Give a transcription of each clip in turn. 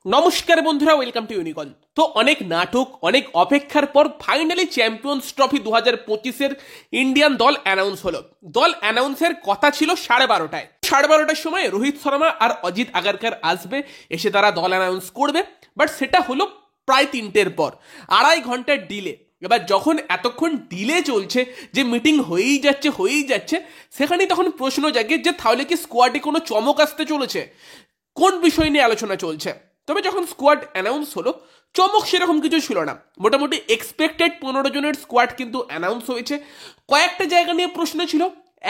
নমস্কার বন্ধুরা, welcome to unicorn. তো অনেক নাটক, অনেক অপেক্ষার পর ফাইনালি চ্যাম্পিয়ন্স ট্রফি 2025-এর ইন্ডিয়ান দল অ্যানাউন্স হলো। দল অ্যানাউন্সের কথা ছিল 12:30টায়। 12:30টার সময় রোহিত শর্মা আর অজিত আগারকার আসবে, এসে তারা দল অ্যানাউন্স করবে। বাট সেটা হলো প্রায় 3টের পর, 2.5 ঘন্টার ডিলে। এবার যখন এতক্ষণ ডিলে চলছে, যে মিটিং হয়েই যাচ্ছে, সেখানেই তখন প্রশ্ন জাগে যে তাহলে কি স্কোয়াডে কোনো চমক আসতে চলেছে, কোন বিষয় নিয়ে আলোচনা চলছে। তবে যখন স্কোয়াড অ্যানাউন্স হলো, চমক সেরকম কিছু ছিল না। মোটামুটি এক্সপেক্টেড 15 জনের স্কোয়াড কিন্তু অ্যানাউন্স হয়েছে। কয়েকটা জায়গা নিয়ে প্রশ্ন ছিল।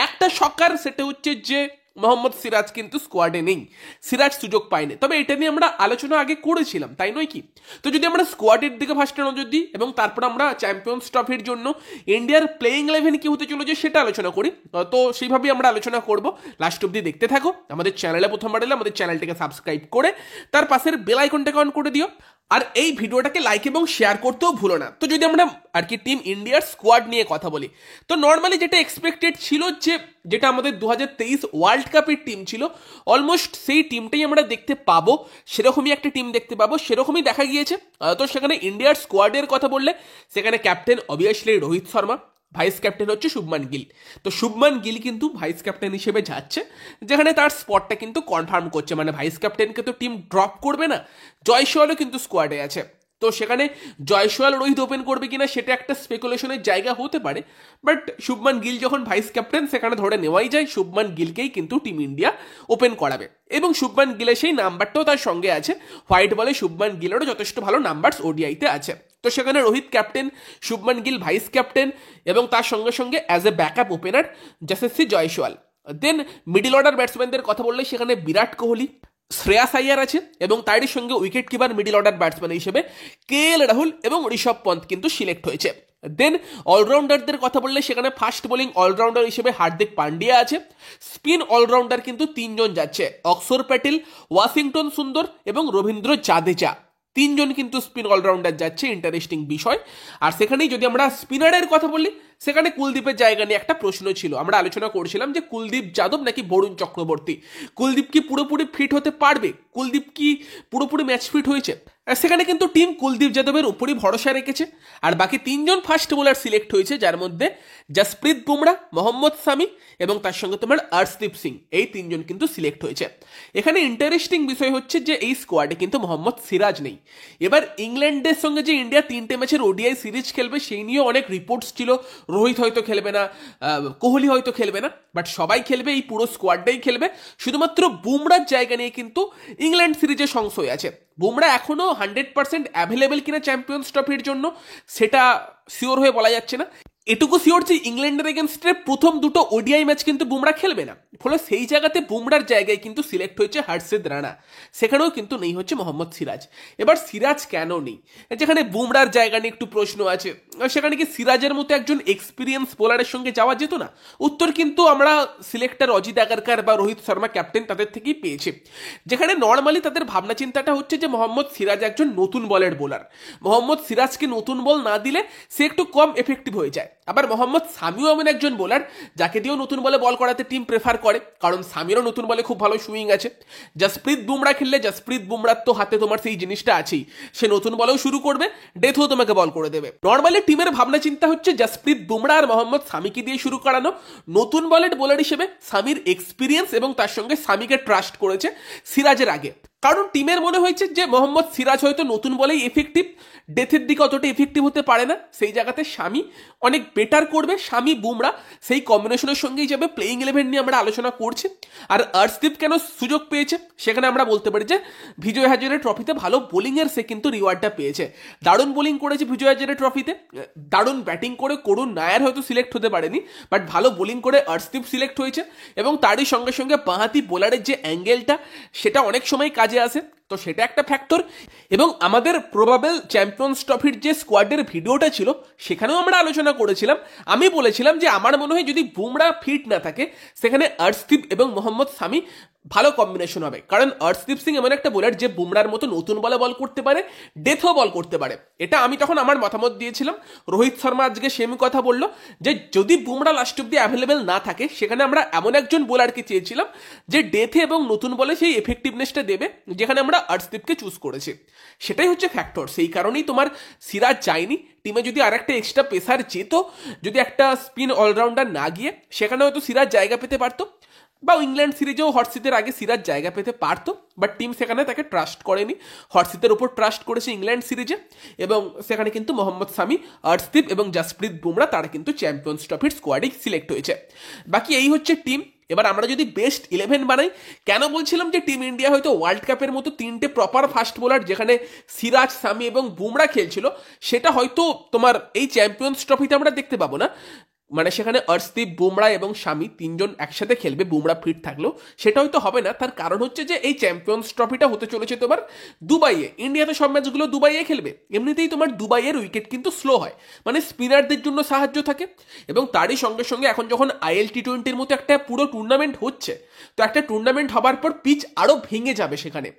একটা শকার, সেটা হচ্ছে যে মোহাম্মদ সিরাজ কিন্তু স্কোয়াডে নেই, সিরাজ সুযোগ পায়নি। তবে এটা নিয়ে আমরা আলোচনা আগে করেছিলাম, তাই নয় কি? তো যদি আমরা স্কোয়াডের দিকে ফার্স্টে নজর দিই এবং তারপর আমরা চ্যাম্পিয়ন্স ট্রফির জন্য ইন্ডিয়ার প্লেইং 11 কি হতে চলেছে সেটা আলোচনা করি। তো সেইভাবেই আমরা আলোচনা করব। লাস্ট অব্দি দেখতে থাকো। আমাদের চ্যানেলে প্রথমবার এলে আমাদের চ্যানেলটিকে সাবস্ক্রাইব করে তার পাশের বেল আইকনটাকে অন করে দিও, আর এই ভিডিওটাকে লাইক এবং শেয়ার করতেও ভুলো না। তো যদি আমরা আর কি টিম ইন্ডিয়ার স্কোয়াড নিয়ে কথা বলি, তো নর্মালি যেটা এক্সপেক্টেড ছিল, যেটা আমাদের 2023 ওয়ার্ল্ড কাপের টিম ছিল, অলমোস্ট সেই টিমটাই আমরা দেখতে পাবো। সেরকমই একটা টিম দেখতে পাবো, সেরকমই দেখা গিয়েছে। তো সেখানে ইন্ডিয়ার স্কোয়াডের কথা বললে, সেখানে captain obviously Rohit Sharma, vice captain হচ্ছে শুভমান গিল। তো শুভমান গিল কিন্তু ভাইস ক্যাপ্টেন হিসেবে যাচ্ছে, যেখানে তার স্পটটা কিন্তু কনফার্ম করছে। মানে ভাইস ক্যাপ্টেনকে তো টিম ড্রপ করবে না। জয়সওয়ালও কিন্তু স্কোয়াডে আছে। তো সেখানে জয়সওয়াল রোহিত ওপেন করবে কিনা সেটা একটা স্পেকুলেশনের জায়গা হতে পারে। বাট শুভমান গিল যখন ভাইস ক্যাপ্টেন, সেখানে ধরে নেওয়াই যায় শুভমান গিলকেই কিন্তু টিম ইন্ডিয়া ওপেন করাবে। এবং শুভমান গিলের সেই নাম্বারটাও তার সঙ্গে আছে। হোয়াইট বলে শুভমান গিলেরও যথেষ্ট ভালো নাম্বারস ওডিআইতে আছে। তো সেখানে Rohit captain, Shubman Gill vice captain, এবং তার সঙ্গে সঙ্গে as a backup opener Yashasvi Jaiswal. Then middle order ব্যাটসম্যানদের কথা বললে সেখানে বিরাট কোহলি, শ্রেয়াস আইয়ার আছে, এবং তারই সঙ্গে wicket keeper middle order batsman হিসেবে কেএল রাহুল এবং ঋষভ পন্থ কিন্তু সিলেক্ট হয়েছে। দেন অলরাউন্ডারদের কথা বললে সেখানে ফাস্ট বোলিং অলরাউন্ডার হিসেবে হার্দিক পান্ডিয়া আছে। স্পিন অলরাউন্ডার কিন্তু 3জন যাচ্ছে, অক্ষর প্যাটেল, ওয়াশিংটন সুন্দর এবং রবীন্দ্র জাদেজা। 3জন কিন্তু স্পিন অলরাউন্ডার যাচ্ছে, ইন্টারেস্টিং বিষয়। আর সেখানেই যদি আমরা স্পিনারের কথা বলি, সেখানে কুলদীপের জায়গা নিয়ে একটা প্রশ্ন ছিল। আমরা আলোচনা করছিলাম যে কুলদীপ যাদব নাকি বরুণ চক্রবর্তী, কুলদীপ কি পুরোপুরি ফিট হতে পারবে, কুলদীপ কি পুরোপুরি ম্যাচ ফিট হয়েছে? সেখানে কিন্তু টিম কুলদীপ যাদবের উপরই ভরসা রেখেছে। আর বাকি 3জন ফাস্ট বোলার সিলেক্ট হয়েছে, যার মধ্যে জসপ্রীত বুমরা, মোহাম্মদ সামি এবং তার সঙ্গে তোমার আর্শদীপ সিং, এই 3জন কিন্তু সিলেক্ট হয়েছে। এখানে ইন্টারেস্টিং বিষয় হচ্ছে যে এই স্কোয়াডে কিন্তু মোহাম্মদ সিরাজ নেই। এবার ইংল্যান্ডের সঙ্গে যে ইন্ডিয়া 3টে ম্যাচের ওডিআই সিরিজ খেলবে, সেই নিয়ে অনেক রিপোর্টস ছিল। রোহিত হয়তো খেলবে না, কোহলি হয়তো খেলবে না, বাট সবাই খেলবে, এই পুরো স্কোয়াডটাই খেলবে। শুধুমাত্র বুমরার জায়গা নিয়ে কিন্তু ইংল্যান্ড সিরিজে সংশয় আছে। বুমরা এখনো 100% অ্যাভেলেবেল কিনা চ্যাম্পিয়ন্স ট্রফির জন্য সেটা শিওর হয়ে বলা যাচ্ছে না। এটুকু শিওর যে ইংল্যান্ডের এগেনস্টে প্রথম 2টো ওডিআই ম্যাচ কিন্তু বুমরা খেলবে না। ফলে সেই জায়গাতে বুমরার জায়গায় কিন্তু সিলেক্ট হয়েছে হর্ষিত রানা, সেখানেও কিন্তু নেই হচ্ছে মোহাম্মদ সিরাজ। এবার সিরাজ কেন নেই? যেখানে বুমরার জায়গা নিয়ে একটু প্রশ্ন আছে, সেখানে কি সিরাজের মতো একজন এক্সপিরিয়েন্স বোলারের সঙ্গে যাওয়া যেত না? উত্তর কিন্তু আমরা সিলেক্টর অজিত আগারকার বা রোহিত শর্মা ক্যাপ্টেন তাদের থেকেই পেয়েছি। যেখানে নর্মালি তাদের ভাবনা চিন্তাটা হচ্ছে যে মোহাম্মদ সিরাজ একজন নতুন বলের বোলার, মোহাম্মদ সিরাজকে নতুন বল না দিলে সে একটু কম এফেক্টিভ হয়ে যায়। আবার মোহাম্মদ সামিও এমন একজন বোলার যাকে দিয়েও নতুন বলে বল করাতে টিম প্রেফার করে, কারণ সামিরও নতুন বলে খুব ভালো সুইং আছে। জসপ্রীত বুমরা খেললে, জসপ্রীত বুমরার তো হাতে তোমার সেই জিনিসটা আছেই, সে নতুন বলেও শুরু করবে, ডেথও তোমাকে বল করে দেবে। নর্মালি টিমের ভাবনা চিন্তা হচ্ছে জসপ্রীত বুমরা আর মোহাম্মদ সামিকে দিয়ে শুরু করানো। নতুন বলের বোলার হিসেবে সামির এক্সপিরিয়েন্স এবং তার সঙ্গে সামিকে ট্রাস্ট করেছে সিরাজের আগে, কারণ টিমের মনে হয়েছে যে মোহাম্মদ সিরাজ হয়তো নতুন বলেই এফেক্টিভ, ডেথের দিকে অতটা এফেক্টিভ হতে পারে না। সেই জায়গাতে শামি অনেক বেটার করবে। শামি বুমরা সেই কম্বিনেশনের সঙ্গেই যাবে। প্লেইং 11 নিয়ে আমরা আলোচনা করছি। আর আর্শদীপ কেন সুযোগ পেয়েছে, সেখানে আমরা বলতে পারি যে বিজয় হাজারে ট্রফিতে ভালো বোলিংয়ের সে কিন্তু রিওয়ার্ডটা পেয়েছে। দারুণ বোলিং করেছে বিজয় হাজারে ট্রফিতে, দারুণ ব্যাটিং করে করুণ নায়ার হয়তো সিলেক্ট হতে পারেনি, বাট ভালো বোলিং করে আর্শদীপ সিলেক্ট হয়েছে। এবং তারই সঙ্গে সঙ্গে বাঁহাতি বোলারের যে অ্যাঙ্গেলটা, সেটা অনেক সময় কাজে আসে। তো সেটা একটা ফ্যাক্টর। এবং আমাদের প্রবাবেল চ্যাম্পিয়ন্স ট্রফির যে স্কোয়াডের ভিডিওটা ছিল, সেখানেও আমরা আলোচনা করেছিলাম। আমি বলেছিলাম যে আমার মনে হয় যদি বুমরা ফিট না থাকে, সেখানে আর্শদীপ এবং মোহাম্মদ সামি ভালো কম্বিনেশন হবে, কারণ অর্শদীপ সিং এমন একটা বোলার যে বুমরার মতো নতুন বলে বল করতে পারে, ডেথও বল করতে পারে। এটা আমি তখন আমার মতামত দিয়েছিলাম। রোহিত শর্মা আজকে সেমি কথা বললো যে যদি বুমরা লাস্ট অব্দি অ্যাভেলেবেল না থাকে, সেখানে আমরা এমন একজন বোলারকে চেয়েছিলাম যে ডেথে এবং নতুন বলে সেই এফেক্টিভনেসটা দেবে, যেখানে আমরা অর্শদীপকে চুজ করেছি। সেটাই হচ্ছে ফ্যাক্টর। সেই কারণেই তোমার সিরাজ যায়নি টিমে। যদি আর একটা এক্সট্রা পেসার যেত, যদি একটা স্পিন অলরাউন্ডার না গিয়ে, সেখানে হয়তো সিরাজ জায়গা পেতে পারতো, বা ইংল্যান্ড সিরিজেও হটসিটের আগে সিরাজ জায়গা পেতে পারতো, বাট টিম সেখানে তাকে ট্রাস্ট করেনি। হটসিটের উপর ট্রাস্ট করেছে ইংল্যান্ড সিরিজে, এবং সেখানে কিন্তু মোহাম্মদ সামি, অর্শদীপ এবং জাসপ্রীত বুমরা তারা কিন্তু চ্যাম্পিয়ন্স ট্রফির স্কোয়াডে সিলেক্ট হয়েছে। বাকি এই হচ্ছে টিম। এবার আমরা যদি বেস্ট 11 বানাই, কেন বলছিলাম যে টিম ইন্ডিয়া হয়তো ওয়ার্ল্ড কাপের মতো তিনটে প্রপার ফাস্ট বোলার যেখানে সিরাজ, সামি এবং বুমরা খেলছিল, সেটা হয়তো তোমার এই চ্যাম্পিয়ন্স ট্রফিতে আমরা দেখতে পাবো না। মানে সেখানে অর্শদীপ, বুমরা এবং শামি তিনজন একসাথে খেলবে, বুমরা ফিট থাকলেও সেটা হয়তো হবে না। তার কারণ হচ্ছে যে এই চ্যাম্পিয়ন্স ট্রফিটা হতে চলেছে তোমার দুবাইয়ে। ইন্ডিয়াতে সব ম্যাচগুলো দুবাইয়ে খেলবে। এমনিতেই তোমার দুবাইয়ের উইকেট কিন্তু স্লো হয়, মানে স্পিনারদের জন্য সাহায্য থাকে। এবং তারই সঙ্গে সঙ্গে এখন যখন IL T20-র মতো একটা পুরো টুর্নামেন্ট হচ্ছে, তো একটা টুর্নামেন্ট হবার পর পিচ আরও ভেঙে যাবে সেখানে,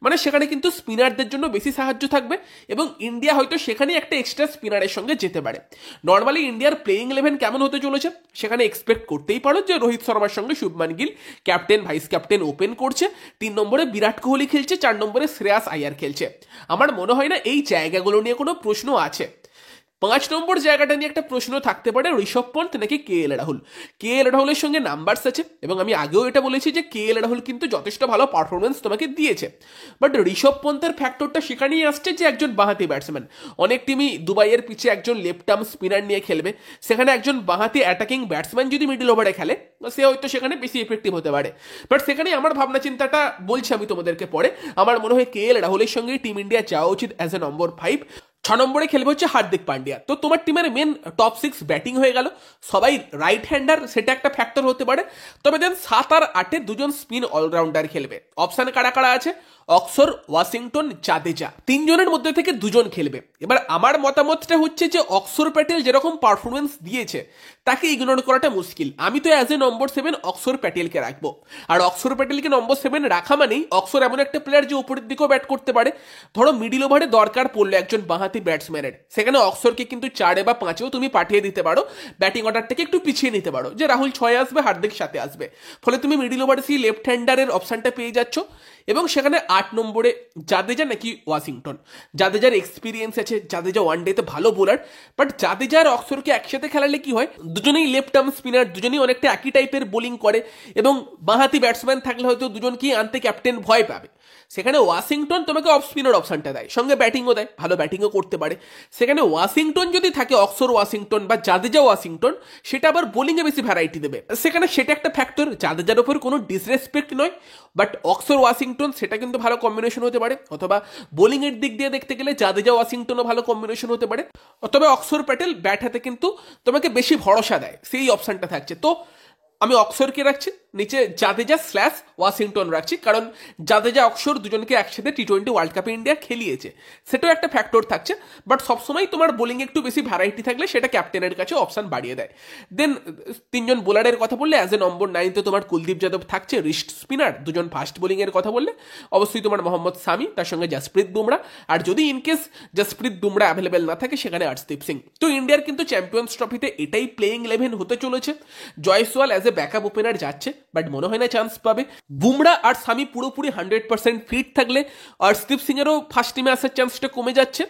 মানে সেখানে কিন্তু স্পিনারদের জন্য বেশি সাহায্য থাকবে, এবং ইন্ডিয়া হয়তো সেখানে একটা এক্সট্রা স্পিনারের সঙ্গে যেতে পারে। নর্মালি ইন্ডিয়ার প্লেইং 11 কেমন হতে চলেছে, সেখানে এক্সপেক্ট করতেই পারো যে রোহিত শর্মার সঙ্গে Shubman Gill captain, vice captain open করছে, 3 নম্বরে বিরাট কোহলি খেলছে, 4 নম্বরে শ্রেয়াস আয়ার খেলছে। আমার মনে হয় না এই জায়গাগুলো নিয়ে কোনো প্রশ্ন আছে। 5 নম্বর জায়গাটা নিয়ে একটা প্রশ্ন থাকতে পারে, ঋষভ পন্থ নাকি KL রাহুল। KL রাহুলের সঙ্গে নাম্বারস আছে, এবং আমি আগেও এটা বলেছি যে KL রাহুল কিন্তু যথেষ্ট ভালো পারফরমেন্স তোমাকে দিয়েছে। বাট ঋষভ পন্থের ফ্যাক্টরটা সেখানেই আসছে যে একজন বাঁহাতি ব্যাটসম্যান। অনেক টিমই দুবাইয়ের পিছে একজন লেফট আর্ম স্পিনার নিয়ে খেলবে, সেখানে একজন বাঁহাতি অ্যাটাকিং ব্যাটসম্যান যদি মিডল ওভারে খেলে, সে হয়তো সেখানে বেশি এফেক্টিভ হতে পারে। বাট সেখানে আমার ভাবনা চিন্তাটা বলছি আমি তোমাদেরকে পরে। আমার মনে হয় KL রাহুলের সঙ্গে টিম ইন্ডিয়া যাওয়া উচিত অ্যাজ এ নম্বর 5। 6 নম্বরে খেলবে হচ্ছে হার্দিক পান্ডিয়া। তো তোমার টিমের মেন টপ 6 ব্যাটিং হয়ে গেল, সবাই রাইট হ্যান্ডার, সেটা একটা ফ্যাক্টর হতে পারে। তবে দেন 7 আর 8-এ দুজন স্পিন অলরাউন্ডার খেলবে। অপশানে কারা কারা আছে? অক্সর, ওয়াশিংটন, জাদেজা, 3 জনের মধ্যে থেকে 2 জন খেলবে। এবার আমার মতামতটা হচ্ছে যে অক্সর প্যাটেল যেরকম পারফরমেন্স দিয়েছে, তাকে ইগনোর করাটা মুশকিল। আমি তো অ্যাজ এ নম্বর 7 অক্সর প্যাটেলকে রাখবো। আর অক্সর প্যাটেলকে নম্বর 7 রাখা মানেই অক্সর এমন একটা প্লেয়ার যে উপরের দিকেও ব্যাট করতে পারে। ধরো মিডিল ওভারে দরকার পড়লো একজন বাঁহাতি ব্যাটসম্যানের, সেখানে অক্সরকে কিন্তু 4 বা 5-এও তুমি পাঠিয়ে দিতে পারো, ব্যাটিং অর্ডার থেকে একটু পিছিয়ে নিতে পারো, যে রাহুল 6-এ আসবে, হার্দিক 7-এ আসবে। ফলে তুমি মিডিল ওভারে সেই লেফট হ্যান্ডারের অপশানটা পেয়ে যাচ্ছ। এবং সেখানে 8 নম্বরে জাদেজা নাকি ওয়াশিংটন। জাদেজার এক্সপিরিয়েন্স আছে, জাদেজা ওয়ান ডেতে ভালো বোলার, বাট জাদেজা আর অক্সরকে একসাথে খেলালে কি হয়, দুজনেই লেফট আর্ম স্পিনার, দুজনেই অনেকটা একই টাইপের বোলিং করে, এবং বাঁহাতি ব্যাটসম্যান থাকলে হয়তো দুজনকেই আনতে ক্যাপ্টেন ভয় পাবে। সেখানে ওয়াশিংটন তোমাকে অফ স্পিনার অপশনটা দেয়, সঙ্গে ব্যাটিংও দেয়, ভালো ব্যাটিংও করতে পারে। সেখানে ওয়াশিংটন যদি থাকে, অক্সর ওয়াশিংটন বা জাদেজা ওয়াশিংটন, সেটা আবার বোলিংয়ে বেশি ভ্যারাইটি দেবে। সেখানে সেটা একটা ফ্যাক্টর। জাদেজার ওপর কোনো ডিসরেসপেক্ট নয়, বাট অক্সর ওয়াশিংটন সেটা কিন্তু ভালো কম্বিনেশন হতে পারে। অথবা বোলিংয়ের দিক দিয়ে দেখতে গেলে জাদেজা ওয়াশিংটনও ভালো কম্বিনেশন হতে পারে। তবে অক্সর প্যাটেল ব্যাট হাতে কিন্তু তোমাকে বেশি ভরসা দেয়, সেই অপশনটা থাকছে। তো আমি অক্সরকে রাখছি, নিচে জাদেজা স্ল্যাশ ওয়াশিংটন রাখছি, কারণ জাদেজা অক্সর দুজনকে একসাথে T20 ওয়ার্ল্ড কাপে ইন্ডিয়া খেলিয়েছে, সেটাও একটা ফ্যাক্টর থাকছে। বাট সবসময় তোমার বোলিংয়ে একটু বেশি ভ্যারাইটি থাকলে সেটা ক্যাপ্টেনের কাছে অপশান বাড়িয়ে দেয়। দেন 3 জন বোলারের কথা বললে, অ্যাজ এ নম্বর 9-তে তোমার কুলদীপ যাদব থাকছে, রিস্ট স্পিনার। 2 জন ফাস্ট বোলিংয়ের কথা বললে অবশ্যই তোমার মোহাম্মদ সামি, তার সঙ্গে জাসপ্রীত বুমরা। আর যদি ইনকেস জাসপ্রীত বুমরা অ্যাভেলেবেল না থাকে, সেখানে অর্শদীপ সিং। তো ইন্ডিয়ার কিন্তু চ্যাম্পিয়ন্স ট্রফিতে এটাই প্লেইং 11 হতে চলেছে। Jaiswal as a backup opener যাচ্ছে, বাট মনে হয় না চান্স পাবে। বুমরা আর সামি পুরোপুরি 100% ফিট থাকলে অর্শদীপ সিং এরও ফার্স্ট টিমে আসার চান্সটা কমে যাচ্ছে।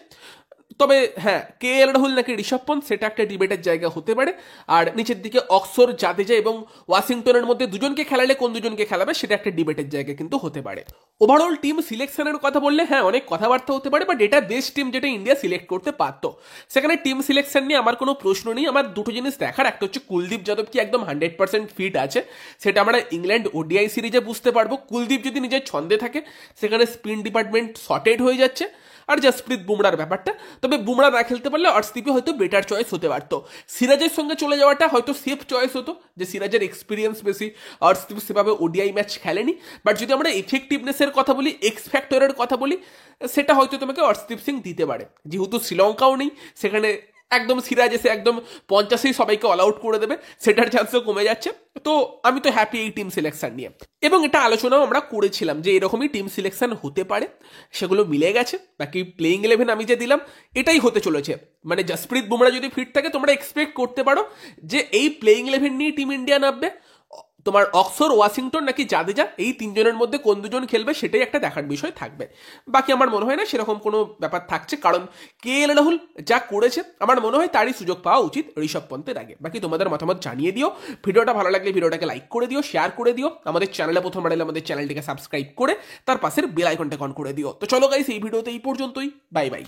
তবে হ্যাঁ, KL রাহুল নাকি ঋষভ পন্থ, সেটা একটা ডিবেটের জায়গা হতে পারে। আর নিচের দিকে অক্সর, জাদেজা এবং ওয়াশিংটনের মধ্যে দুজনকে খেলালে কোন দুজনকে খেলাবে, সেটা একটা ডিবেটের জায়গা কিন্তু হতে পারে। ওভারঅল টিম সিলেকশনের কথা বললে হ্যাঁ, অনেক কথাবার্তা হতে পারে, বাট এটা বেস্ট টিম যেটা ইন্ডিয়া সিলেক্ট করতে পারত। সেখানে টিম সিলেকশন নিয়ে আমার কোনো প্রশ্ন নেই। আমার দুটো জিনিস দেখার, একটা হচ্ছে কুলদীপ যাদব কি একদম 100% ফিট আছে, সেটা আমরা ইংল্যান্ড ODI সিরিজে বুঝতে পারবো। কুলদীপ যদি নিজের ছন্দে থাকে, সেখানে স্পিন ডিপার্টমেন্ট শর্টেড হয়ে যাচ্ছে। আর জাসপ্রীত বুমরার ব্যাপারটা, তবে বুমরা না খেলতে পারলে অর্শদীপই হয়তো বেটার চয়েস হতে পারতো। সিরাজের সঙ্গে চলে যাওয়াটা হয়তো সেফ চয়েস হতো, যে সিরাজের এক্সপিরিয়েন্স বেশি, অর্শদীপ সেভাবে ODI ম্যাচ খেলেনি। বাট যদি আমরা এফেক্টিভনেসের কথা বলি, এক্স ফ্যাক্টরের কথা বলি, সেটা হয়তো তোমাকে অর্শদীপ সিং দিতে পারে। যেহেতু শ্রীলঙ্কাও নেই, সেখানে একদম সিরাজ এসে একদম 50-এই সবাইকে অল আউট করে দেবে, সেটার চান্সও কমে যাচ্ছে। তো আমি তো হ্যাপি এই টিম সিলেকশন নিয়ে, এবং এটা আলোচনাও আমরা করেছিলাম যে এরকমই টিম সিলেকশন হতে পারে, সেগুলো মিলে গেছে। বাকি প্লেইং 11 আমি যে দিলাম এটাই হতে চলেছে, মানে জসপ্রীত বুমরা যদি ফিট থাকে তোমরা এক্সপেক্ট করতে পারো যে এই প্লেইং 11 নিয়ে টিম ইন্ডিয়া নামবে। তোমার অক্সর, ওয়াশিংটন নাকি জাদেজা, এই তিনজনের মধ্যে কোন দুজন খেলবে সেটাই একটা দেখার বিষয় থাকবে। বাকি আমার মনে হয় না সেরকম কোনো ব্যাপার থাকছে, কারণ KL রাহুল যা করেছে আমার মনে হয় তারই সুযোগ পাওয়া উচিত ঋষভ পন্থের আগে। বাকি তোমাদের মতামত জানিয়ে দিও, ভিডিওটা ভালো লাগলে ভিডিওটাকে লাইক করে দিও, শেয়ার করে দিও, আমাদের চ্যানেলে প্রথমবার এলে আমাদের চ্যানেলটিকে সাবস্ক্রাইব করে তার পাশের বেল আইকনটা অন করে দিও। তো চলো গাইস, এই ভিডিওতে এই পর্যন্তই, বাই বাই।